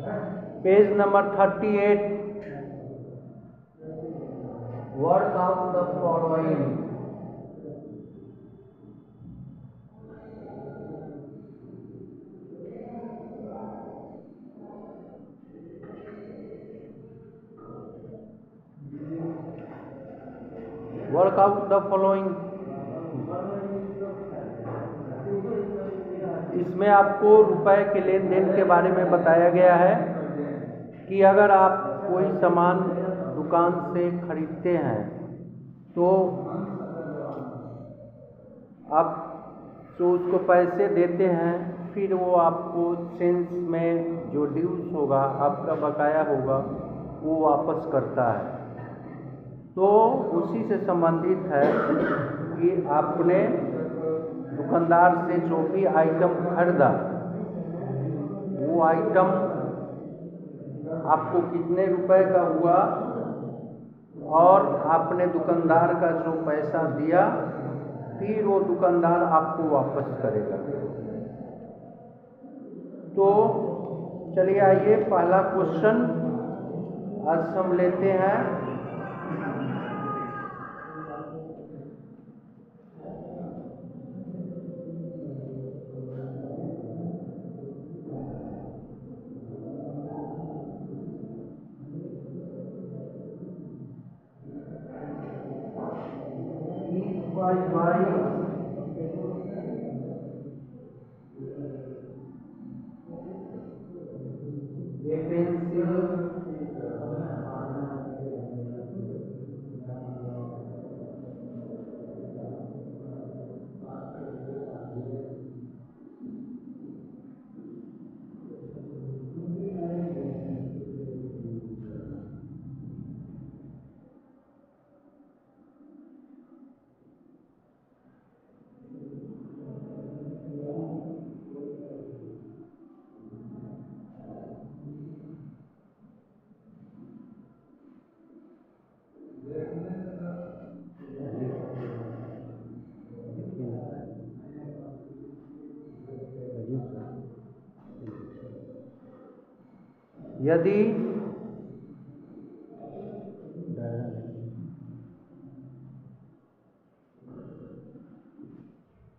Page number 38, work out the following. Work out the following, इसमें आपको रुपए के लेन देन के बारे में बताया गया है कि अगर आप कोई सामान दुकान से खरीदते हैं तो आप जो उसको पैसे देते हैं, फिर वो आपको चेंज में जो ड्यूज होगा, आपका बकाया होगा, वो वापस करता है। तो उसी से संबंधित है कि आपने दुकानदार से जो भी आइटम खरीदा, वो आइटम आपको कितने रुपए का हुआ और आपने दुकानदार का जो पैसा दिया, फिर वो दुकानदार आपको वापस करेगा। तो चलिए आइए पहला क्वेश्चन आज हम लेते हैं।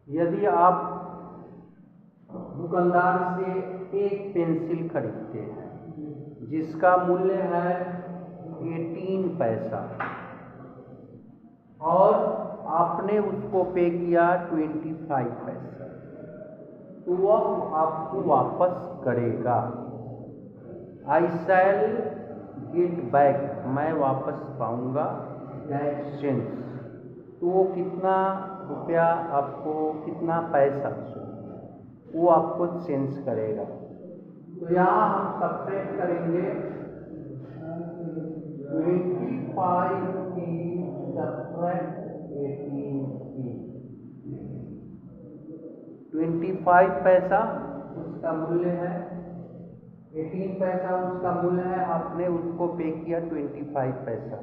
यदि आप दुकानदार से एक पेंसिल खरीदते हैं जिसका मूल्य है 18 पैसा और आपने उसको पे किया 25 पैसा, तो वह आपको वापस करेगा। आई शैल गेट बैक, मैं वापस पाऊंगा दैट चेंज। तो वो कितना रुपया आपको, कितना पैसा वो आपको चेंज करेगा। तो यहाँ हम सब्ट्रैक्ट करेंगे 25 की सब्ट्रैक्ट 18 की। 25 पैसा उसका मूल्य है, 18 पैसा उसका मूल्य है, आपने उसको पे किया 25 पैसा,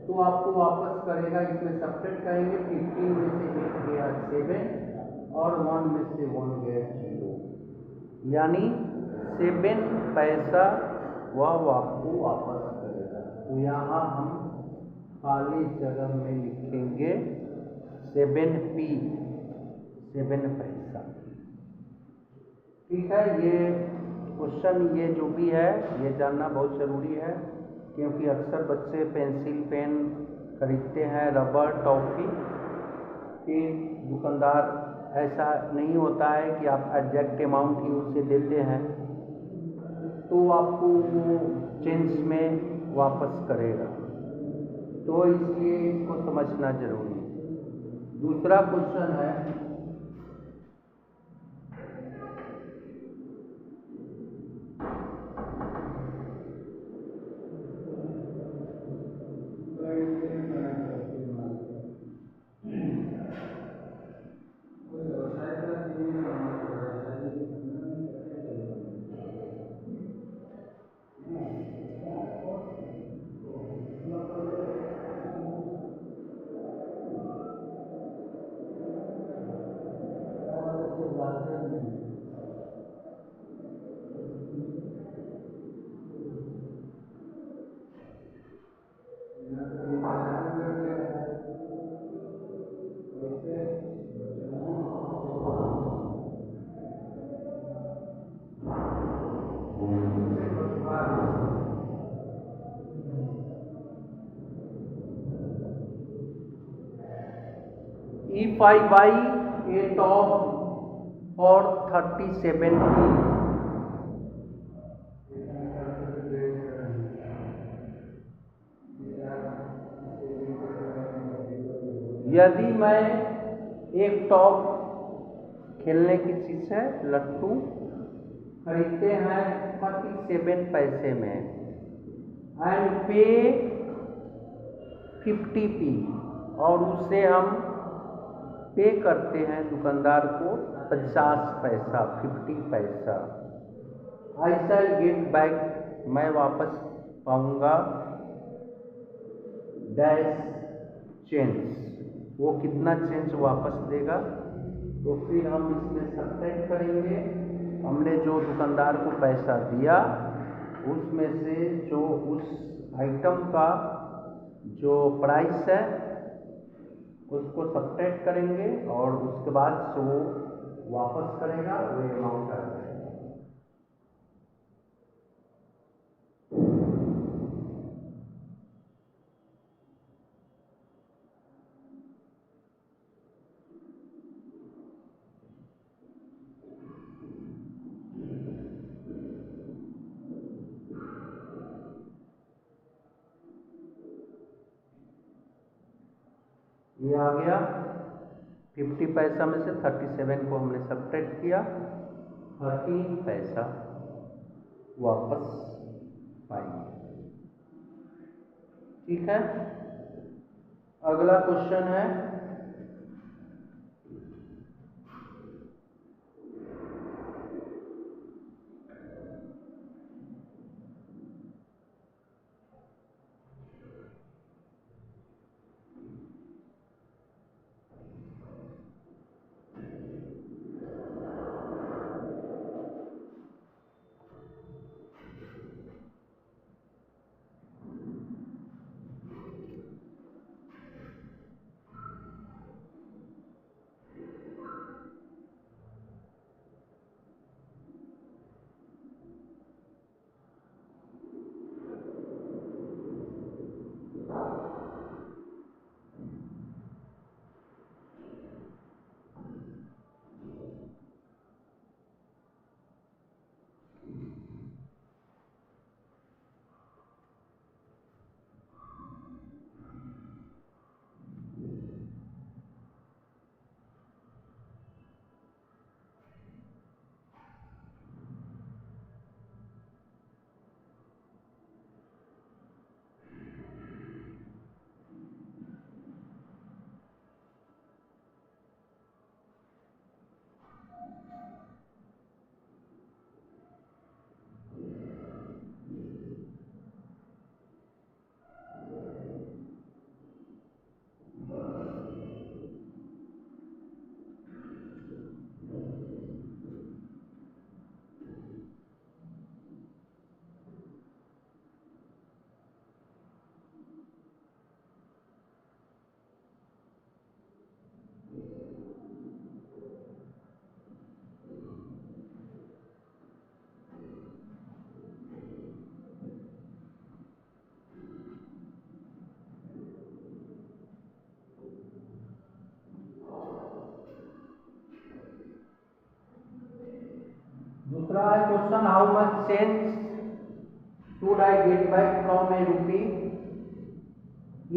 तो आपको वापस करेगा। इसमें सब्ट्रैक्ट करेंगे, 15 में से 8 गया 7 और 1 में से 1 गया 0, यानी 7 पैसा वह आपको वापस करेगा। तो यहाँ हम खाली जगह में लिखेंगे 7p, 7 पैसा। ठीक है, ये क्वेश्चन, ये जो भी है, ये जानना बहुत ज़रूरी है, क्योंकि अक्सर बच्चे पेंसिल पेन खरीदते हैं, रबर, टॉफी, फिर दुकानदार ऐसा नहीं होता है कि आप एग्जैक्ट अमाउंट ही उसे देते हैं, तो आपको वो चेंज में वापस करेगा। तो इसलिए इसको समझना जरूरी है। दूसरा क्वेश्चन है, 85 बाई ए टॉप और 37 की। यदि मैं एक टॉप खेलने की चीज है लट्टू खरीदते हैं 37 पैसे में एंड पे 50p, और उससे हम पे करते हैं दुकानदार को 50 पैसा 50 पैसा। आई शैल गेट बैक, मैं वापस पाऊंगा डैश चेंज। वो कितना चेंज वापस देगा, तो फिर हम इसमें सब्ट्रैक्ट करेंगे। हमने जो दुकानदार को पैसा दिया उसमें से जो उस आइटम का जो प्राइस है उसको सब्ट्रैक्ट करेंगे और उसके बाद से वो वापस करेगा, वो अमाउंट आ जाएगा। ये आ गया 50 पैसा में से 37 को हमने सब्ट्रैक्ट किया, 13 पैसा वापस पाएंगे। ठीक है, अगला क्वेश्चन है दूसरा है question, how much change should I get back from a rupee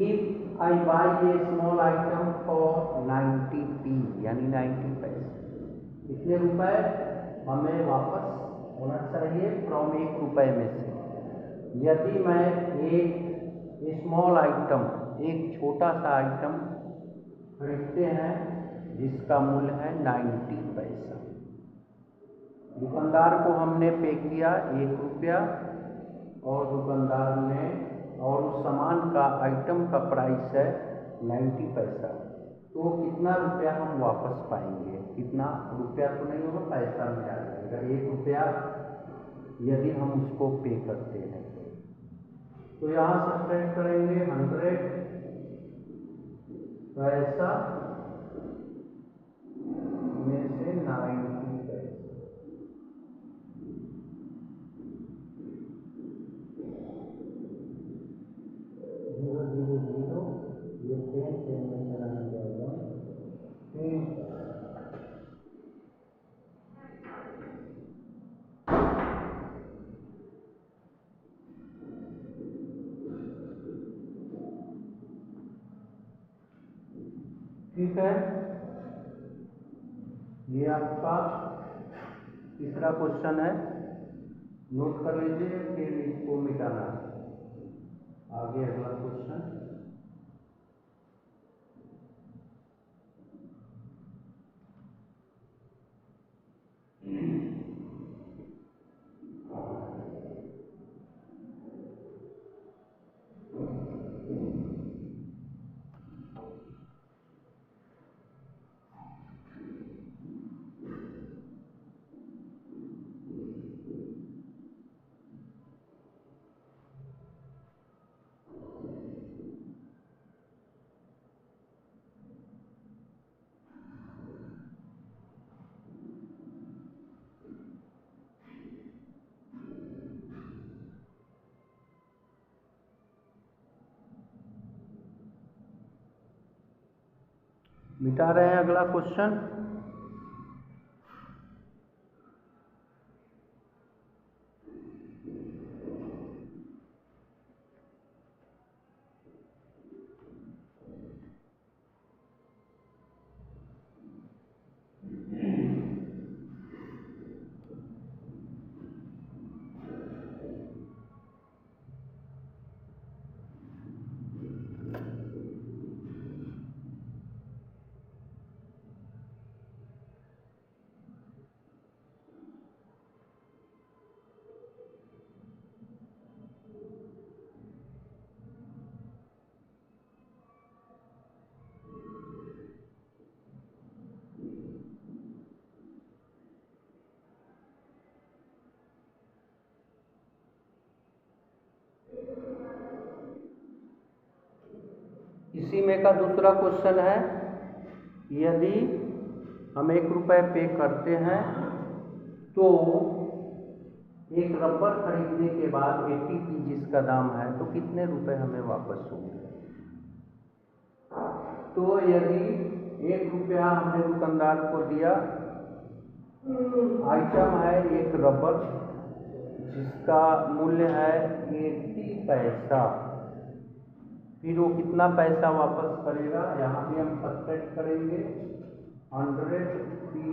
if I buy a small item for 90p, यानी 90 पैसे। कितने रुपए हमें वापस होना चाहिए फ्रॉम 1 रुपए में से। यदि मैं एक स्मॉल आइटम, एक छोटा सा आइटम खरीदते हैं जिसका मूल्य है 90 पैसा, दुकानदार को हमने पे किया 1 रुपया और दुकानदार ने, और उस सामान का आइटम का प्राइस है 90 पैसा, तो कितना रुपया हम वापस पाएंगे? कितना रुपया तो नहीं होगा, पैसा में आ जाएगा 1 रुपया यदि हम उसको पे करते हैं। तो यहाँ सब्ट्रैक्ट करेंगे 100 पैसा में से 90 पैसा। ये 10 में चला जाएगा, 10 ठीक है, ये आपका तीसरा क्वेश्चन है, नोट कर लीजिए, फिर इसको मिटाना। आगे अगला क्वेश्चन। मिटा रहे हैं अगला क्वेश्चन। इसी में का दूसरा क्वेश्चन है, यदि हम 1 रुपये पे करते हैं तो एक रबर खरीदने के बाद एटीपी जिसका दाम है तो कितने रुपए हमें वापस होंगे। तो यदि 1 रुपया हमने दुकानदार को दिया, आइटम है एक रबर जिसका मूल्य है 80 पैसा, फिर वो कितना पैसा वापस करेगा, यहाँ भी हम सब्ट्रैक्ट करेंगे 100 पी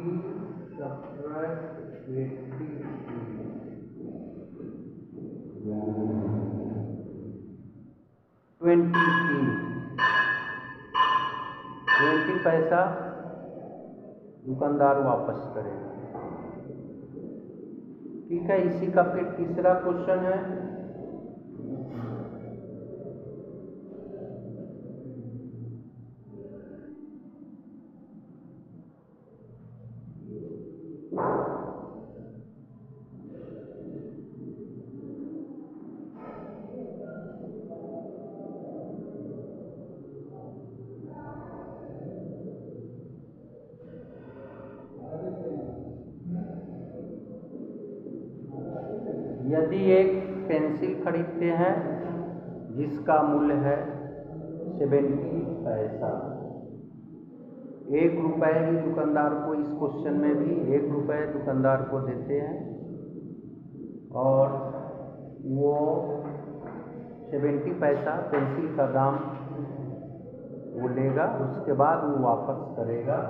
सब्ट्रैक्ट 80 20 पैसा दुकानदार वापस करेगा। ठीक है, इसी का फिर तीसरा क्वेश्चन है, यदि एक पेंसिल खरीदते हैं जिसका मूल्य है 70 पैसा, 1 रुपये ही दुकानदार को, इस क्वेश्चन में भी 1 रुपये दुकानदार को देते हैं और वो 70 पैसा पेंसिल का दाम वो लेगा, उसके बाद वो वापस करेगा।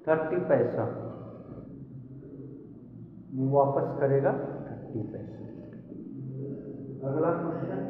थर्टी पैसा वो वापस करेगा, 30 पैसा। अगला question,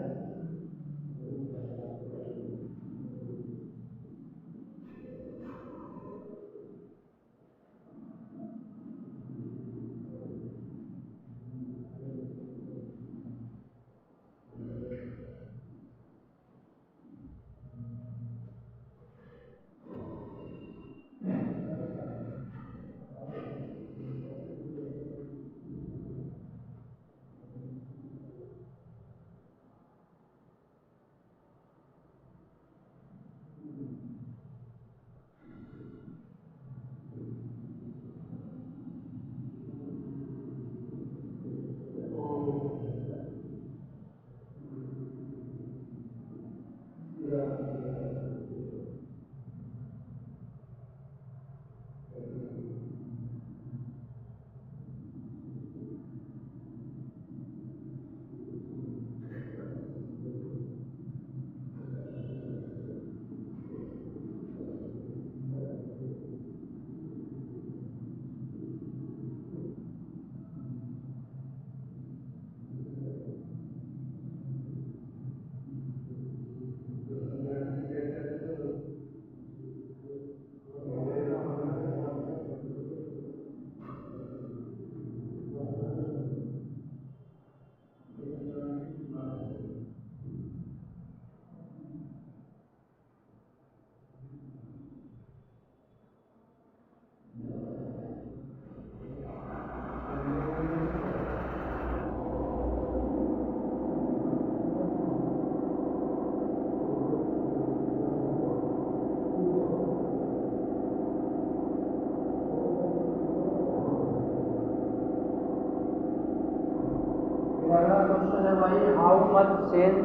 much change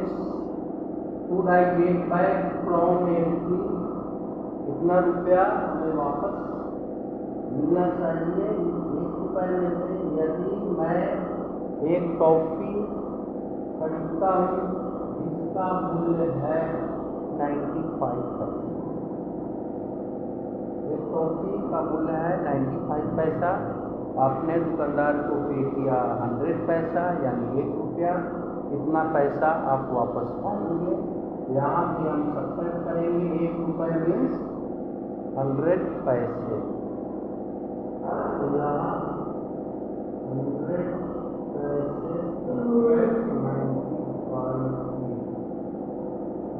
should I get back from MP, कितना रुपया हमें वापस मिलना चाहिए 1 रुपये में से यदि मैं एक टॉफी खरीदता हूँ जिसका मूल्य है 95 पैसा। एक टॉफी का मूल्य है 95 पैसा। आपने दुकानदार को पे किया 100 पैसा यानी 1 रुपया, इतना पैसा आप वापस पाएंगे। यहाँ भी हम सब्ट्रैक्ट करेंगे 1 रुपये मीन्स 100 पैसे, तो यहाँ 100 पैसे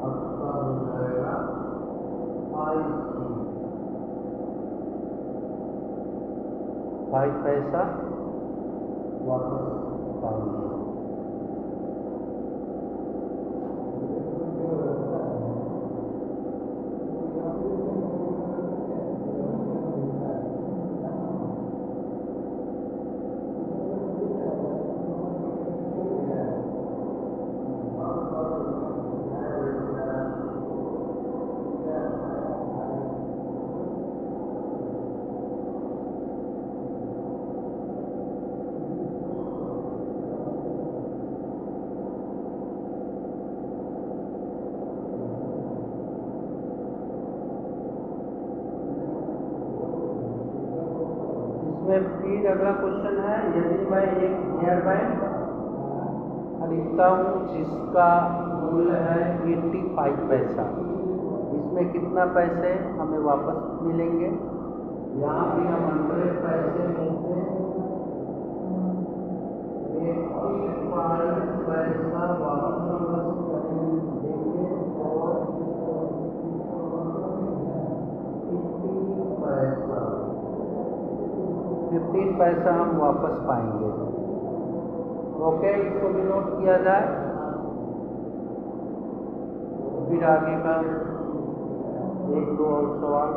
आपका हो जाएगा 5 पैसा वापस पाएंगे। फिर अगला क्वेश्चन है, यदि मैं एक हेयर बैंड खरीदता हूँ जिसका मूल्य है 85 पैसा, इसमें कितना पैसे हमें वापस मिलेंगे? यहाँ भी हम 100 पैसे में से 85 पैसा वापस देंगे और 15 पैसा हम वापस पाएंगे। ओके, इसको भी नोट किया जाए। फिर आगे का 1-2 और सवाल।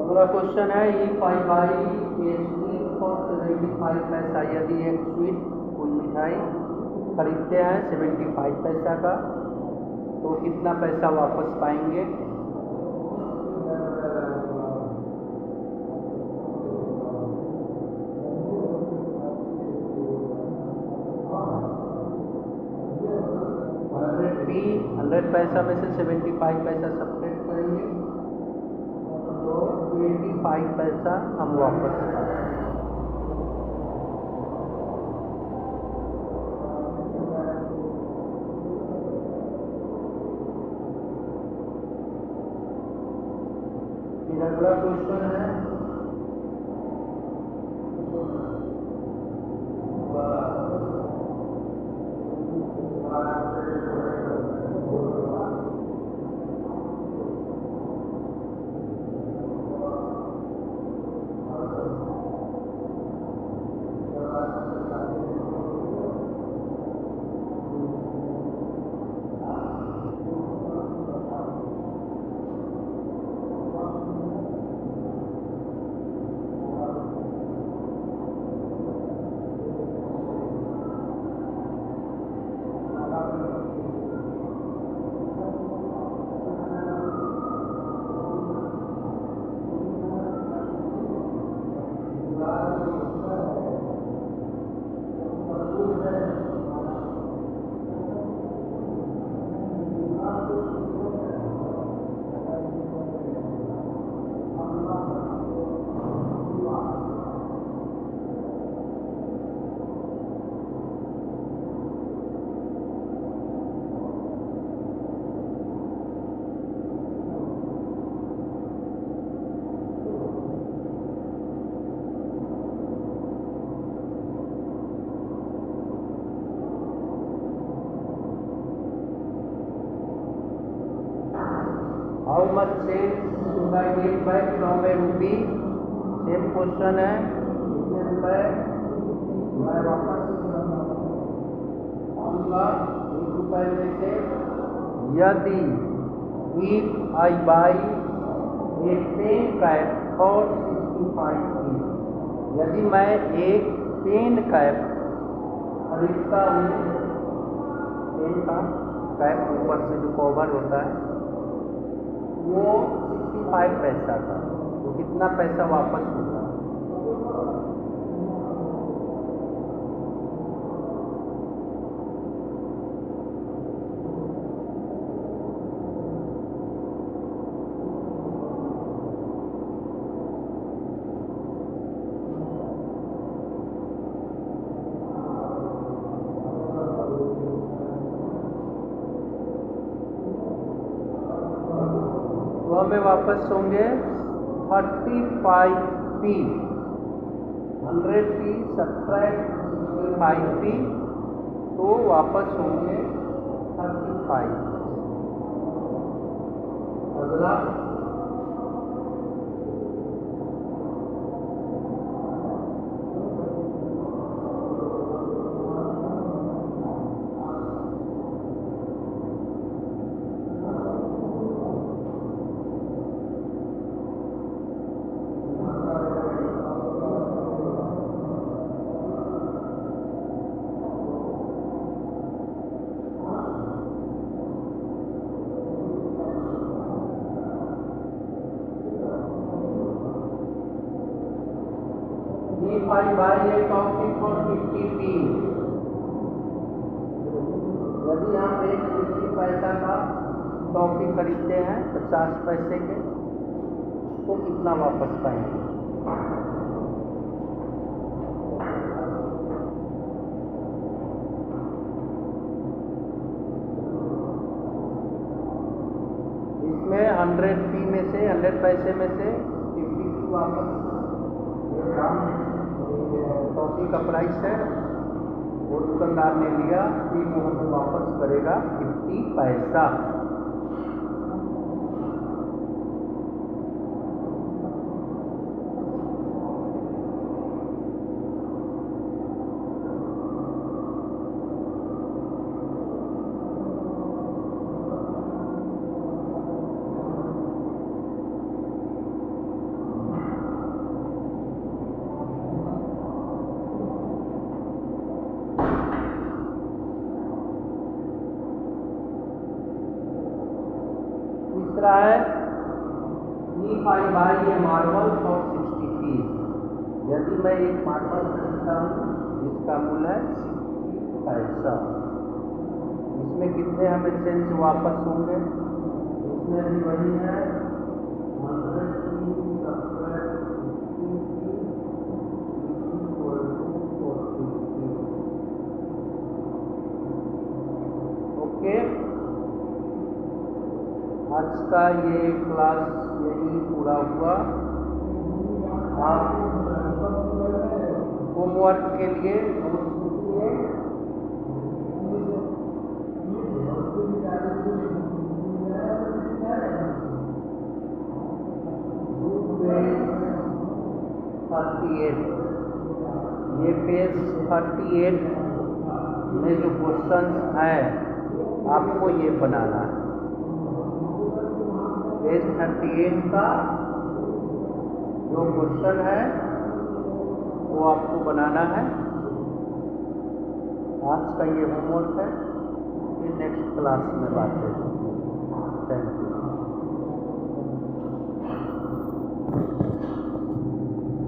अगला क्वेश्चन है, if I buy A sweet for 75 पैसा, यदि एक स्वीट कोई मिठाई खरीदते हैं 75 पैसा का तो कितना पैसा वापस पाएंगे? भी 100 पैसा में से 75 पैसा सब्ट्रैक्ट करेंगे तो 85 पैसा हम वापस पाएंगे। फिर अगला क्वेश्चन है, how much cents should I get back from a rupee? Same question है, कितने रुपए मैं वापस आऊँगा 1 रुपए में से। यदि if I buy a pen cap for 65p, यदि मैं एक पेन कैप खरीदता हूँ, पेन का कैप ऊपर से जो कवर होता है वो 65 पैसा का, तो कितना पैसा वापस होगा? तो हमें वापस होंगे 35p, 100p सब्ट्रैक्ट 65p, तो वापस होंगे 35। अगला if I buy a coffee for 50p, यदि हम एक 50 पैसा का टॉफी खरीदते हैं 50 पैसे के, तो कितना वापस पाएंगे? इसमें 100p में से 100 पैसे में से 50p वापस टॉफी का प्राइस है, वो दुकानदार ने लिया, फिर वो हमें वापस करेगा 50 पैसा। तीसरा है if I buy a marble for 60p, यदि मैं एक मार्बल खरीदता हूँ जिसका मूल्य है 60 पैसा, इसमें कितने हमें सेंस वापस होंगे? इसमें भी वही है 100p सब्ट्रैक्ट 60p, ओके। आज का ये क्लास यही पूरा हुआ। आप होमवर्क के लिए ये पेज 38 में जो क्वेश्चन है आपको ये बनाना है। पेज 38 का जो क्वेश्चन है वो आपको बनाना है। आज का ये होमवर्क है, फिर नेक्स्ट क्लास में बात करेंगे। Thank you.